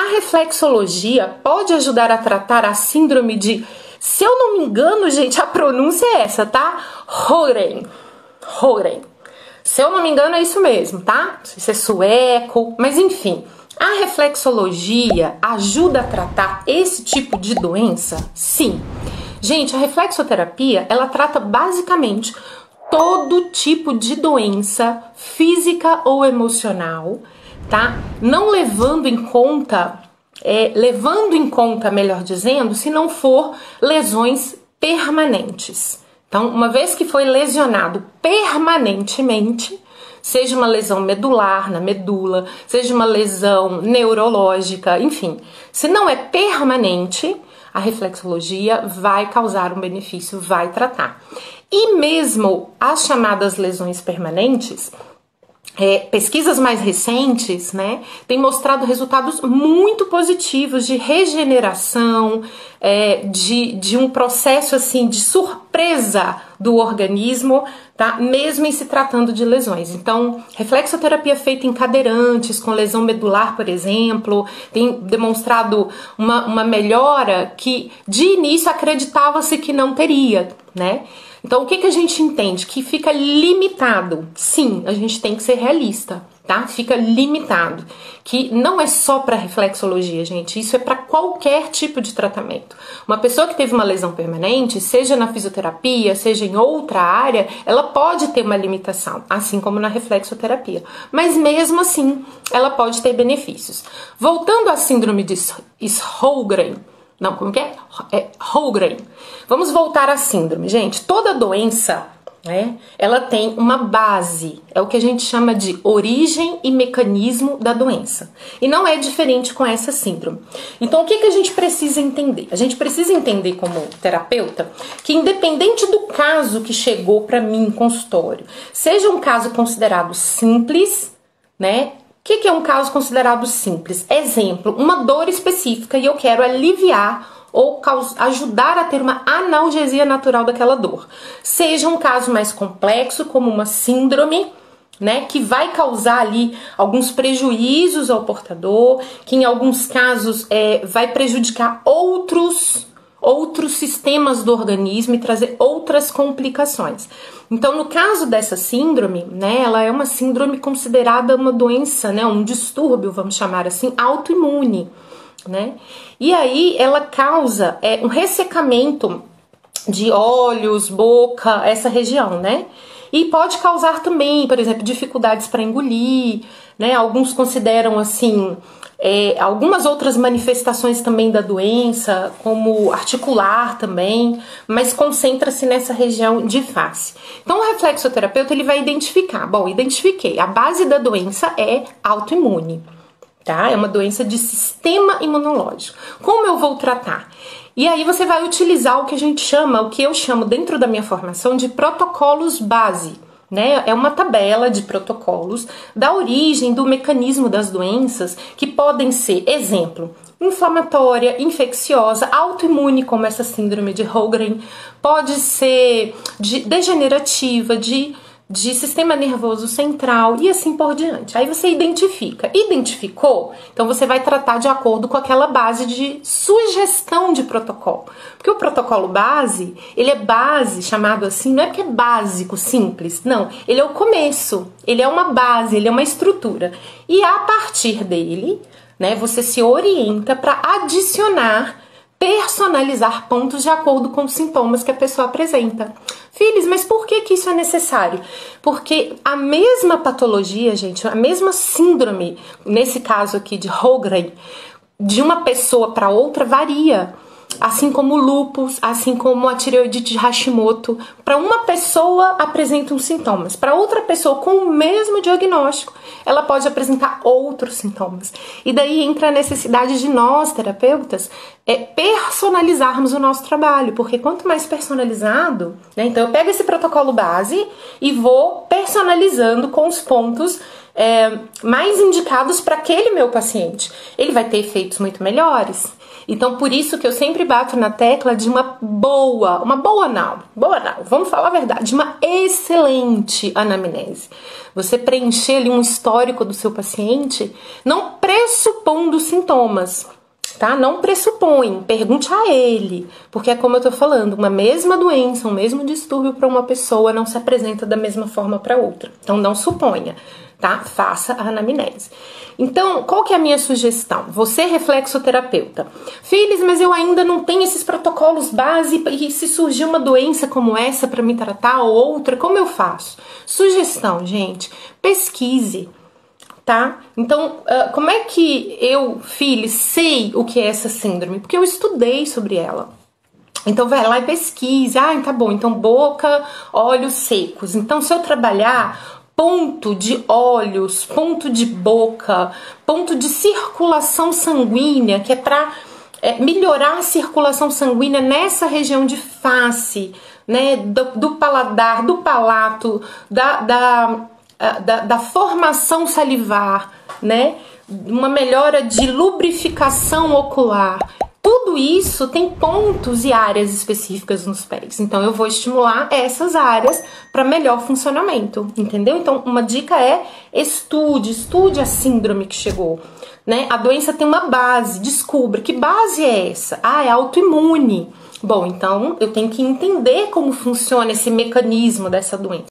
A reflexologia pode ajudar a tratar a síndrome de, se eu não me engano, gente, a pronúncia é essa, tá? Sjögren. Se eu não me engano é isso mesmo, tá? Não sei se é sueco, mas enfim. A reflexologia ajuda a tratar esse tipo de doença? Sim. Gente, a reflexoterapia, ela trata basicamente todo tipo de doença física ou emocional, tá? Não levando em conta, melhor dizendo, se não for lesões permanentes. Então, uma vez que foi lesionado permanentemente, seja uma lesão medular, na medula, seja uma lesão neurológica, enfim, se não é permanente, a reflexologia vai causar um benefício, vai tratar. E mesmo as chamadas lesões permanentes, pesquisas mais recentes, né, têm mostrado resultados muito positivos de regeneração, de um processo assim de surpresa do organismo, tá? Mesmo em se tratando de lesões. Então, reflexoterapia feita em cadeirantes com lesão medular, por exemplo, tem demonstrado uma melhora que de início acreditava-se que não teria, né? Então, o que a gente entende? Que fica limitado. Sim, a gente tem que ser realista, tá? Fica limitado. Que não é só para reflexologia, gente. Isso é para qualquer tipo de tratamento. Uma pessoa que teve uma lesão permanente, seja na fisioterapia, seja em outra área, ela pode ter uma limitação, assim como na reflexoterapia. Mas mesmo assim, ela pode ter benefícios. Voltando à síndrome de Sjögren, não, como que é? Sjögren. Vamos voltar à síndrome. Gente, toda doença, né, ela tem uma base. É o que a gente chama de origem e mecanismo da doença. E não é diferente com essa síndrome. Então, o que a gente precisa entender? A gente precisa entender como terapeuta que independente do caso que chegou para mim em consultório, seja um caso considerado simples, né? O que é um caso considerado simples? Exemplo, uma dor específica e eu quero aliviar ou ajudar a ter uma analgesia natural daquela dor. Seja um caso mais complexo, como uma síndrome, né, que vai causar ali alguns prejuízos ao portador, que em alguns casos vai prejudicar outros sistemas do organismo e trazer outras complicações. Então, no caso dessa síndrome, né, ela é uma síndrome considerada uma doença, né, um distúrbio, vamos chamar assim, autoimune, né? E aí ela causa um ressecamento de olhos, boca, essa região, né? E pode causar também, por exemplo, dificuldades para engolir, né? Alguns consideram assim algumas outras manifestações também da doença, como articular também, mas concentra-se nessa região de face. Então, o reflexoterapeuta ele vai identificar. Bom, identifiquei. A base da doença é autoimune, tá? É uma doença de sistema imunológico. Como eu vou tratar? E aí você vai utilizar o que a gente chama, o que eu chamo dentro da minha formação de protocolos base, né? É uma tabela de protocolos da origem, do mecanismo das doenças, que podem ser, exemplo, inflamatória, infecciosa, autoimune, como essa síndrome de Sjögren, pode ser degenerativa, de sistema nervoso central e assim por diante. Aí você identifica. Identificou? Então você vai tratar de acordo com aquela base de sugestão de protocolo. Porque o protocolo base, ele é base, chamado assim, não é porque é básico, simples, não. Ele é o começo, ele é uma base, ele é uma estrutura. E a partir dele, né, você se orienta para adicionar, personalizar pontos de acordo com os sintomas que a pessoa apresenta. Filhos, mas por que isso é necessário? Porque a mesma patologia, gente, a mesma síndrome, nesse caso aqui de Sjögren, de uma pessoa para outra varia. Assim como o lúpus, assim como a tireoidite de Hashimoto. Para uma pessoa apresentam sintomas, para outra pessoa com o mesmo diagnóstico, ela pode apresentar outros sintomas. E daí entra a necessidade de nós, terapeutas, personalizarmos o nosso trabalho, porque quanto mais personalizado, né, então eu pego esse protocolo base e vou personalizando com os pontos mais indicados para aquele meu paciente. Ele vai ter efeitos muito melhores. Então, por isso que eu sempre bato na tecla de uma boa não, vamos falar a verdade, de uma excelente anamnese. Você preencher ali um histórico do seu paciente, não pressupondo sintomas, tá? Não pressupõe, pergunte a ele, porque é como eu tô falando, uma mesma doença, um mesmo distúrbio para uma pessoa não se apresenta da mesma forma para outra. Então, não suponha, tá? Faça a anamnese. Então, qual que é a minha sugestão? Você, reflexoterapeuta. Filhos, mas eu ainda não tenho esses protocolos base e se surgir uma doença como essa para me tratar ou outra, como eu faço? Sugestão, gente, pesquise, tá? Então, como é que eu, filho, sei o que é essa síndrome? Porque eu estudei sobre ela. Então, vai lá e pesquise. Ah, tá bom. Então, boca, olhos secos. Então, se eu trabalhar ponto de olhos, ponto de boca, ponto de circulação sanguínea, que é para melhorar a circulação sanguínea nessa região de face, né, do paladar, do palato, da formação salivar, né, uma melhora de lubrificação ocular. Tudo isso tem pontos e áreas específicas nos pés. Então, eu vou estimular essas áreas para melhor funcionamento, entendeu? Então, uma dica é estude a síndrome que chegou, né? A doença tem uma base, descubra que base é essa. Ah, é autoimune. Bom, então eu tenho que entender como funciona esse mecanismo dessa doença.